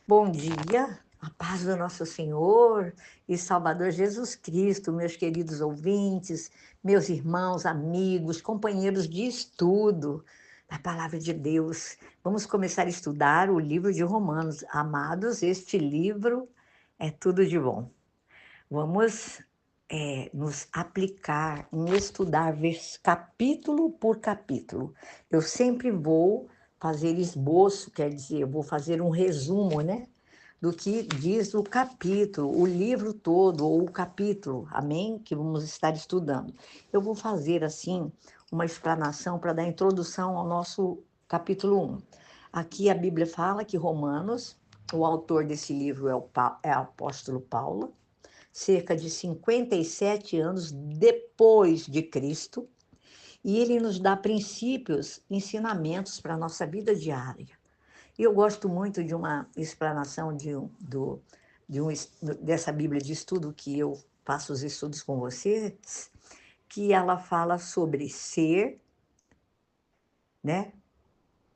Bom dia, a paz do nosso Senhor e Salvador Jesus Cristo, meus queridos ouvintes, meus irmãos, amigos, companheiros de estudo da Palavra de Deus. Vamos começar a estudar o livro de Romanos. Amados, este livro é tudo de bom. Vamos nos aplicar em estudar capítulo por capítulo. Eu sempre vou fazer esboço, quer dizer, eu vou fazer um resumo, né? Do que diz o capítulo, o livro todo, ou o capítulo, amém? Que vamos estar estudando. Eu vou fazer, assim, uma explanação para dar introdução ao nosso capítulo 1. Aqui a Bíblia fala que Romanos, o autor desse livro é o apóstolo Paulo, cerca de 57 anos depois de Cristo, e ele nos dá princípios, ensinamentos para a nossa vida diária. E eu gosto muito de uma explanação dessa Bíblia de estudo que eu faço os estudos com vocês, que ela fala sobre ser, né,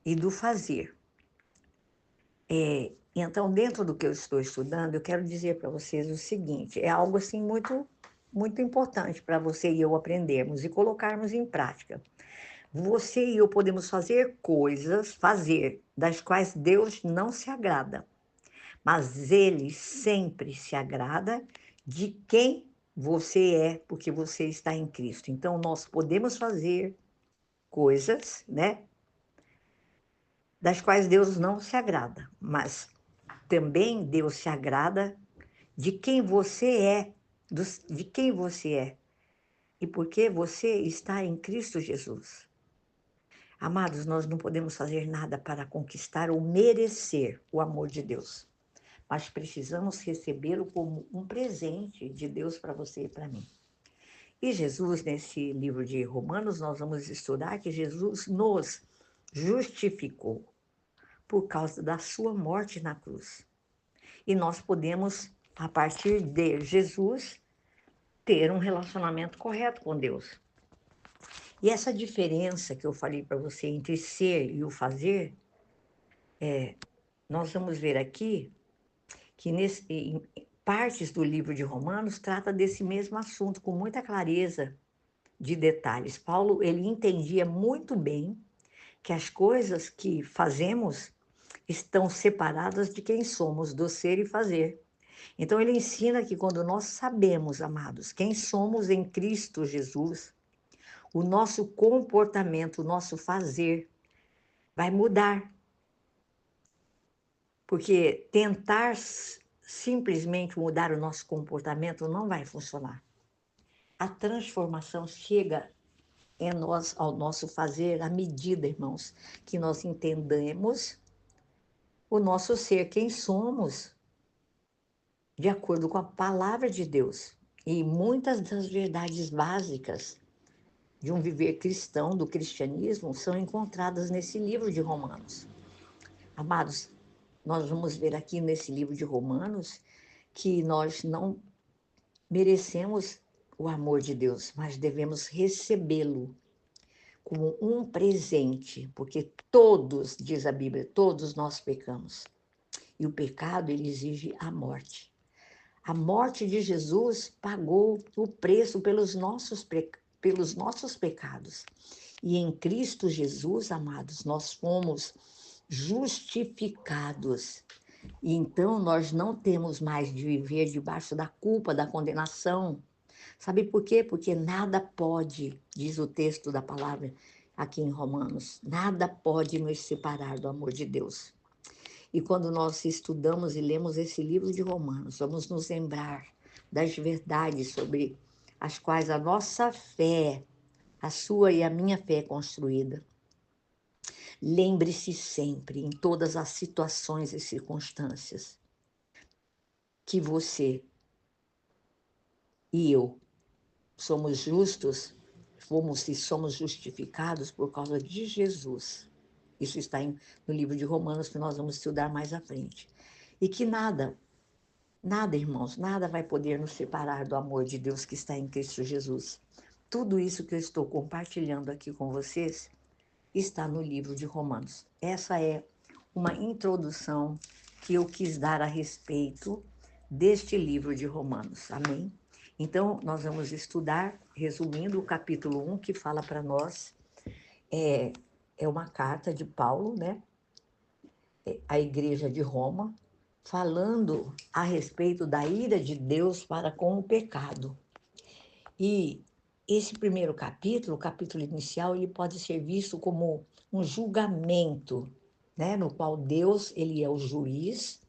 e do fazer. Então, dentro do que eu estou estudando, eu quero dizer para vocês o seguinte: é algo assim muito importante para você e eu aprendermos e colocarmos em prática. Você e eu podemos fazer coisas, das quais Deus não se agrada, mas Ele sempre se agrada de quem você é, porque você está em Cristo. Então, nós podemos fazer coisas, né, das quais Deus não se agrada, mas também Deus se agrada de quem você é, de quem você é, e porque você está em Cristo Jesus. Amados, nós não podemos fazer nada para conquistar ou merecer o amor de Deus, mas precisamos recebê-lo como um presente de Deus para você e para mim. E Jesus, nesse livro de Romanos, nós vamos estudar que Jesus nos justificou por causa da sua morte na cruz. E nós podemos, a partir de Jesus, ter um relacionamento correto com Deus. E essa diferença que eu falei para você entre ser e o fazer, nós vamos ver aqui que em partes do livro de Romanos trata desse mesmo assunto com muita clareza de detalhes. Paulo, ele entendia muito bem que as coisas que fazemos estão separadas de quem somos, do ser e fazer. Então ele ensina que quando nós sabemos, amados, quem somos em Cristo Jesus, o nosso comportamento, o nosso fazer vai mudar. Porque tentar simplesmente mudar o nosso comportamento não vai funcionar. A transformação chega em nós, ao nosso fazer, à medida, irmãos, que nós entendemos o nosso ser, quem somos, de acordo com a palavra de Deus. E muitas das verdades básicas de um viver cristão, do cristianismo, são encontradas nesse livro de Romanos. Amados, nós vamos ver aqui nesse livro de Romanos que nós não merecemos o amor de Deus, mas devemos recebê-lo como um presente, porque todos, diz a Bíblia, todos nós pecamos. E o pecado, ele exige a morte. A morte de Jesus pagou o preço pelos nossos pecados. E em Cristo Jesus, amados, nós fomos justificados. E então nós não temos mais de viver debaixo da culpa, da condenação. Sabe por quê? Porque nada pode, diz o texto da palavra aqui em Romanos, nada pode nos separar do amor de Deus. E quando nós estudamos e lemos esse livro de Romanos, vamos nos lembrar das verdades sobre as quais a nossa fé, a sua e a minha fé é construída. Lembre-se sempre, em todas as situações e circunstâncias, que você e eu somos justos, fomos e somos justificados por causa de Jesus. Isso está no livro de Romanos, que nós vamos estudar mais à frente. E que nada, irmãos, nada vai poder nos separar do amor de Deus que está em Cristo Jesus. Tudo isso que eu estou compartilhando aqui com vocês está no livro de Romanos. Essa é uma introdução que eu quis dar a respeito deste livro de Romanos. Amém? Então, nós vamos estudar, resumindo, o capítulo 1, que fala para nós, é uma carta de Paulo, né? A igreja de Roma, falando a respeito da ira de Deus para com o pecado. E esse primeiro capítulo, o capítulo inicial, ele pode ser visto como um julgamento, né? No qual Deus, ele é o juiz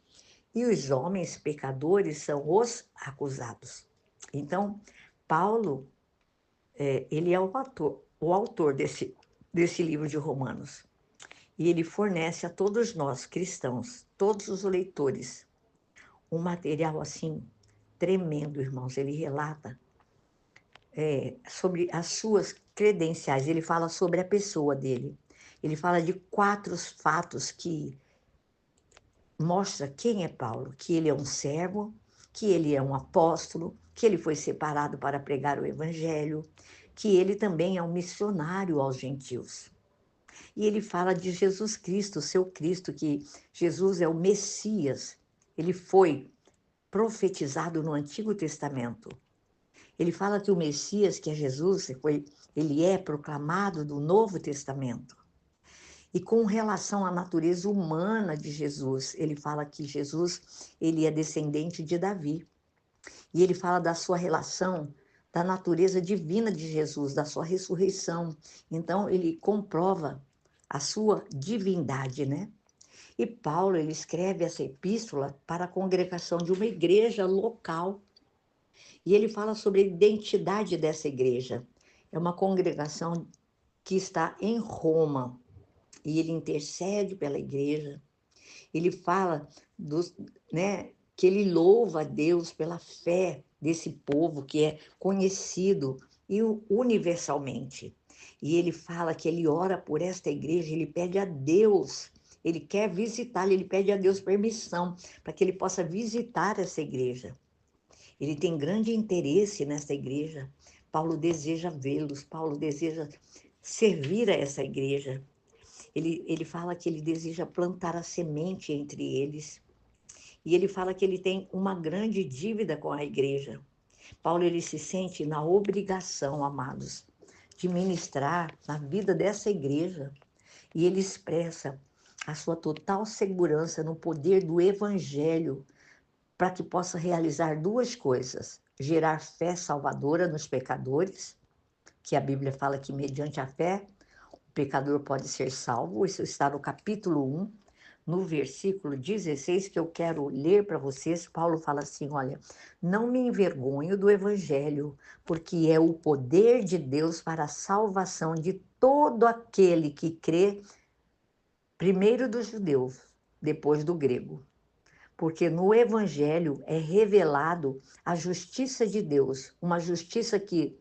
e os homens pecadores são os acusados. Então, Paulo, ele é o autor desse livro de Romanos. E ele fornece a todos nós, cristãos, todos os leitores, um material assim tremendo, irmãos. Ele relata sobre as suas credenciais, ele fala sobre a pessoa dele. Ele fala de 4 fatos que mostra quem é Paulo, que ele é um servo, que ele é um apóstolo, que ele foi separado para pregar o evangelho, que ele também é um missionário aos gentios. E ele fala de Jesus Cristo, o seu Cristo, que Jesus é o Messias. Ele foi profetizado no Antigo Testamento. Ele fala que o Messias, que é Jesus, ele é proclamado no Novo Testamento. E com relação à natureza humana de Jesus, ele fala que Jesus, ele é descendente de Davi. E ele fala da sua relação, da natureza divina de Jesus, da sua ressurreição. Então, ele comprova a sua divindade, né? E Paulo, ele escreve essa epístola para a congregação de uma igreja local. E ele fala sobre a identidade dessa igreja. É uma congregação que está em Roma. E ele intercede pela igreja. Ele fala né, que ele louva a Deus pela fé desse povo que é conhecido universalmente. E ele fala que ele ora por esta igreja, ele pede a Deus, ele quer visitá-la, ele pede a Deus permissão para que ele possa visitar essa igreja. Ele tem grande interesse nessa igreja. Paulo deseja vê-los, Paulo deseja servir a essa igreja. Ele fala que ele deseja plantar a semente entre eles. E ele fala que ele tem uma grande dívida com a igreja. Paulo, ele se sente na obrigação, amados, de ministrar na vida dessa igreja. E ele expressa a sua total segurança no poder do evangelho para que possa realizar 2 coisas: gerar fé salvadora nos pecadores, que a Bíblia fala que mediante a fé o pecador pode ser salvo. Isso está no capítulo 1, no versículo 16, que eu quero ler para vocês. Paulo fala assim, olha, não me envergonho do evangelho, porque é o poder de Deus para a salvação de todo aquele que crê, primeiro do judeu, depois do grego. Porque no evangelho é revelado a justiça de Deus, uma justiça que,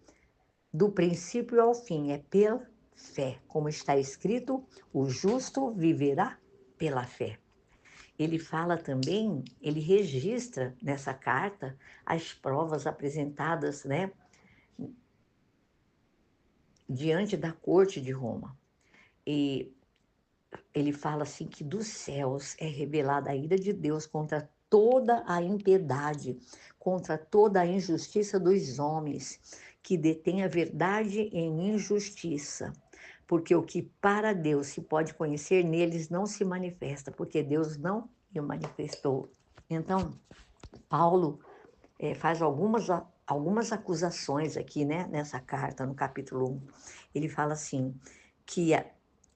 do princípio ao fim, é pela fé. Como está escrito, o justo viverá pela fé. Ele fala também, ele registra nessa carta as provas apresentadas, né, diante da corte de Roma. E ele fala assim que dos céus é revelada a ira de Deus contra toda a impiedade, contra toda a injustiça dos homens, que detêm a verdade em injustiça. Porque o que para Deus se pode conhecer neles não se manifesta, porque Deus não o manifestou. Então, Paulo faz algumas acusações aqui, né, nessa carta, no capítulo 1. Ele fala assim, que a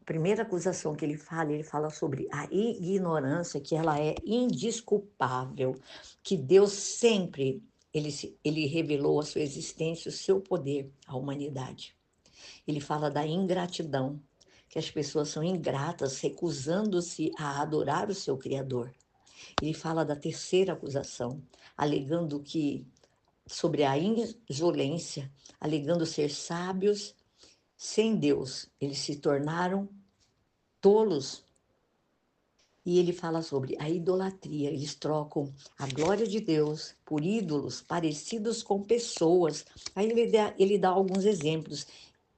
primeira acusação que ele fala sobre a ignorância, que ela é indesculpável, que Deus sempre, ele revelou a sua existência, o seu poder à humanidade. Ele fala da ingratidão, que as pessoas são ingratas, recusando-se a adorar o seu Criador. Ele fala da terceira acusação, alegando que, sobre a insolência, alegando ser sábios sem Deus, eles se tornaram tolos. E ele fala sobre a idolatria, eles trocam a glória de Deus por ídolos parecidos com pessoas. Aí ele dá alguns exemplos,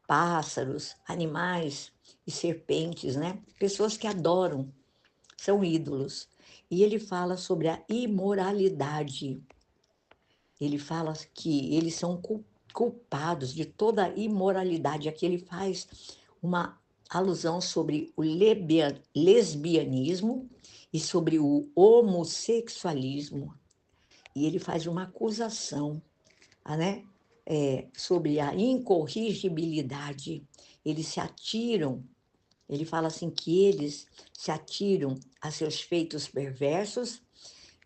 pássaros, animais e serpentes, né? Pessoas que adoram, são ídolos. E ele fala sobre a imoralidade. Ele fala que eles são culpados de toda a imoralidade. Aqui ele faz uma alusão sobre o lesbianismo e sobre o homossexualismo. E ele faz uma acusação, né? Sobre a incorrigibilidade. Eles se atiram, ele fala assim que eles se atiram a seus feitos perversos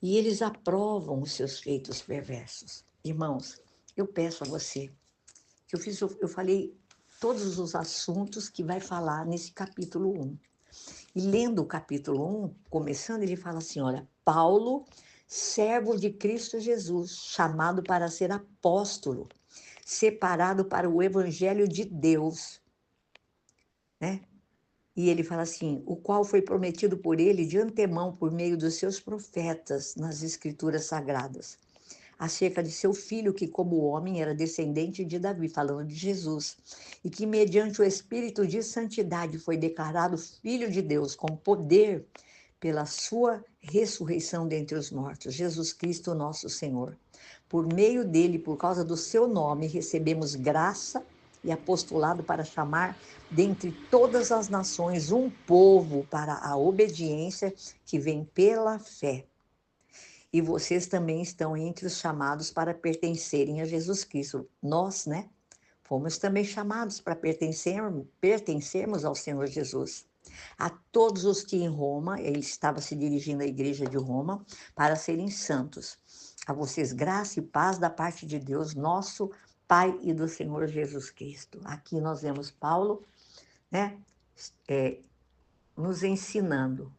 e eles aprovam os seus feitos perversos. Irmãos, eu peço a você, que eu falei todos os assuntos que vai falar nesse capítulo 1. E lendo o capítulo 1, começando, ele fala assim, olha, Paulo, servo de Cristo Jesus, chamado para ser apóstolo, separado para o evangelho de Deus, né? E ele fala assim, o qual foi prometido por ele de antemão por meio dos seus profetas nas escrituras sagradas, acerca de seu filho que como homem era descendente de Davi, falando de Jesus, e que mediante o Espírito de santidade foi declarado Filho de Deus com poder pela sua ressurreição dentre os mortos, Jesus Cristo nosso Senhor. Por meio dele, por causa do seu nome, recebemos graça e apostolado para chamar dentre todas as nações um povo para a obediência que vem pela fé. E vocês também estão entre os chamados para pertencerem a Jesus Cristo. Nós, né? Fomos também chamados para pertencermos ao Senhor Jesus. A todos os que em Roma, ele estava se dirigindo à igreja de Roma, para serem santos. A vocês graça e paz da parte de Deus, nosso Pai e do Senhor Jesus Cristo. Aqui nós vemos Paulo, né, nos ensinando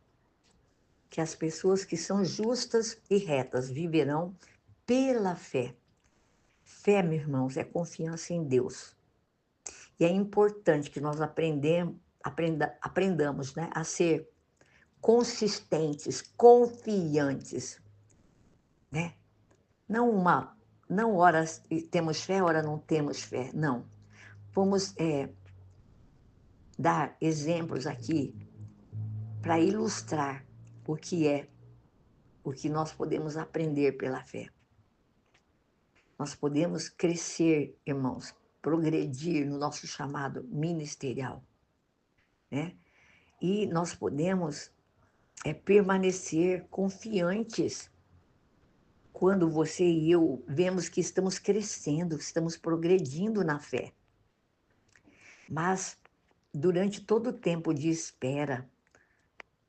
que as pessoas que são justas e retas viverão pela fé. Fé, meus irmãos, é confiança em Deus. E é importante que nós aprendamos, né, a ser consistentes, confiantes, né? Não ora temos fé, ora não temos fé, não. Vamos dar exemplos aqui para ilustrar o que nós podemos aprender pela fé. Nós podemos crescer, irmãos, progredir no nosso chamado ministerial, né? E nós podemos permanecer confiantes quando você e eu vemos que estamos crescendo, estamos progredindo na fé. Mas durante todo o tempo de espera,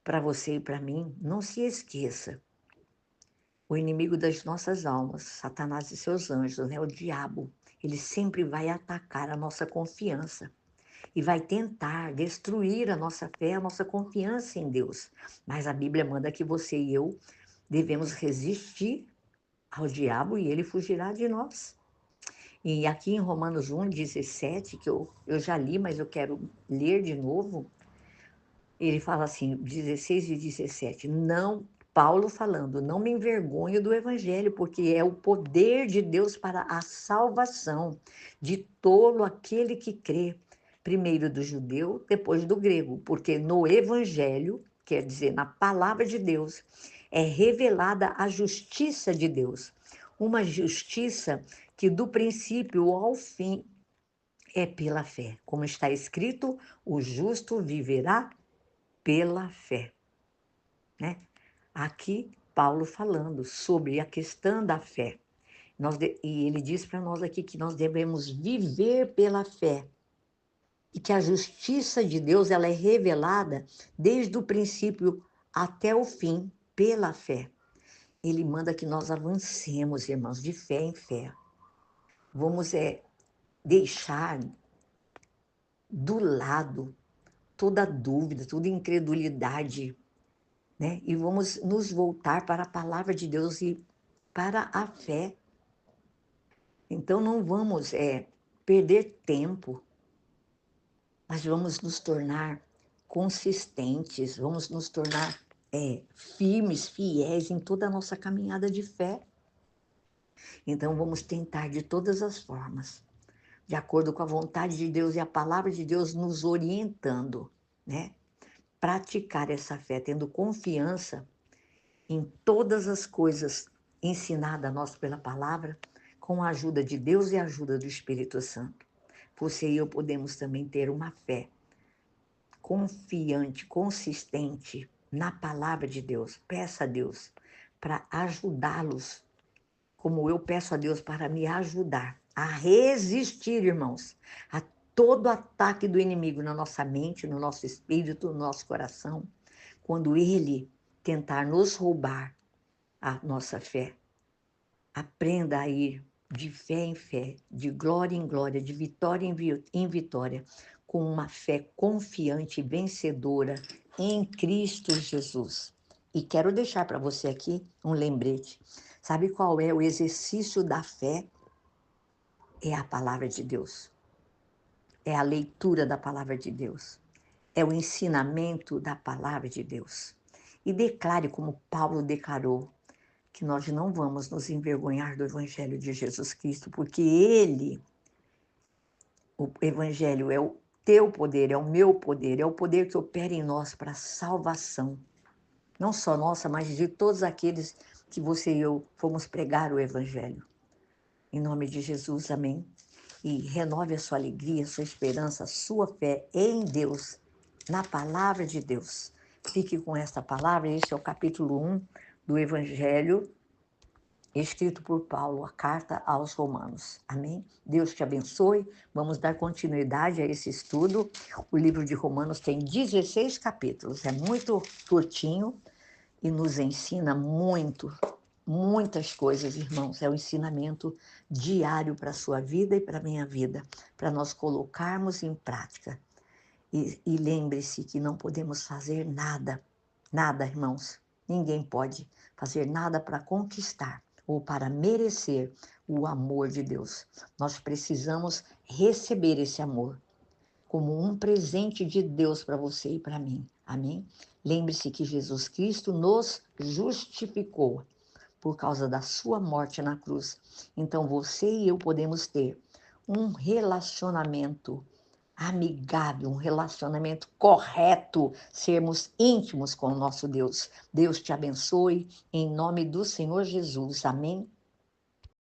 para você e para mim, não se esqueça, o inimigo das nossas almas, Satanás e seus anjos, né, o diabo, ele sempre vai atacar a nossa confiança e vai tentar destruir a nossa fé, a nossa confiança em Deus. Mas a Bíblia manda que você e eu devemos resistir ao diabo e ele fugirá de nós. E aqui em Romanos 1:17, que eu já li, mas eu quero ler de novo, ele fala assim, 16 e 17, não, Paulo falando, não me envergonho do evangelho, porque é o poder de Deus para a salvação de todo aquele que crê, primeiro do judeu, depois do grego, porque no evangelho, quer dizer, na palavra de Deus, é revelada a justiça de Deus, uma justiça que do princípio ao fim é pela fé, como está escrito, o justo viverá pela fé, né? Aqui, Paulo falando sobre a questão da fé. E ele diz para nós aqui que nós devemos viver pela fé e que a justiça de Deus ela é revelada desde o princípio até o fim pela fé. Ele manda que nós avancemos, irmãos, de fé em fé. Vamos deixar do lado toda dúvida, toda incredulidade, né? E vamos nos voltar para a palavra de Deus e para a fé. Então não vamos perder tempo, mas vamos nos tornar consistentes, vamos nos tornar firmes, fiéis em toda a nossa caminhada de fé. Então vamos tentar de todas as formas, de acordo com a vontade de Deus e a palavra de Deus nos orientando, né? Praticar essa fé, tendo confiança em todas as coisas ensinada a nós pela palavra, com a ajuda de Deus e a ajuda do Espírito Santo. Você e eu podemos também ter uma fé confiante, consistente na palavra de Deus. Peça a Deus para ajudá-los, como eu peço a Deus para me ajudar a resistir, irmãos, a todo ataque do inimigo na nossa mente, no nosso espírito, no nosso coração, quando ele tentar nos roubar a nossa fé. Aprenda a ir de fé em fé, de glória em glória, de vitória em vitória, com uma fé confiante e vencedora em Cristo Jesus. E quero deixar para você aqui um lembrete. Sabe qual é o exercício da fé? É a palavra de Deus. É a leitura da palavra de Deus. É o ensinamento da palavra de Deus. E declare como Paulo declarou, que nós não vamos nos envergonhar do Evangelho de Jesus Cristo, porque Ele, o Evangelho é o teu poder, é o meu poder, é o poder que opera em nós para a salvação. Não só nossa, mas de todos aqueles que você e eu fomos pregar o Evangelho. Em nome de Jesus, amém. E renove a sua alegria, a sua esperança, a sua fé em Deus, na palavra de Deus. Fique com esta palavra, este é o capítulo 1 do Evangelho, escrito por Paulo, a carta aos Romanos. Amém? Deus te abençoe. Vamos dar continuidade a esse estudo. O livro de Romanos tem 16 capítulos. É muito curtinho e nos ensina muitas coisas, irmãos. É o ensinamento diário para a sua vida e para a minha vida, para nós colocarmos em prática. E lembre-se que não podemos fazer nada, irmãos. Ninguém pode fazer nada para conquistar ou para merecer o amor de Deus. Nós precisamos receber esse amor como um presente de Deus para você e para mim. Amém? Lembre-se que Jesus Cristo nos justificou por causa da sua morte na cruz. Então você e eu podemos ter um relacionamento amigável, um relacionamento correto, sermos íntimos com o nosso Deus. Deus te abençoe, em nome do Senhor Jesus. Amém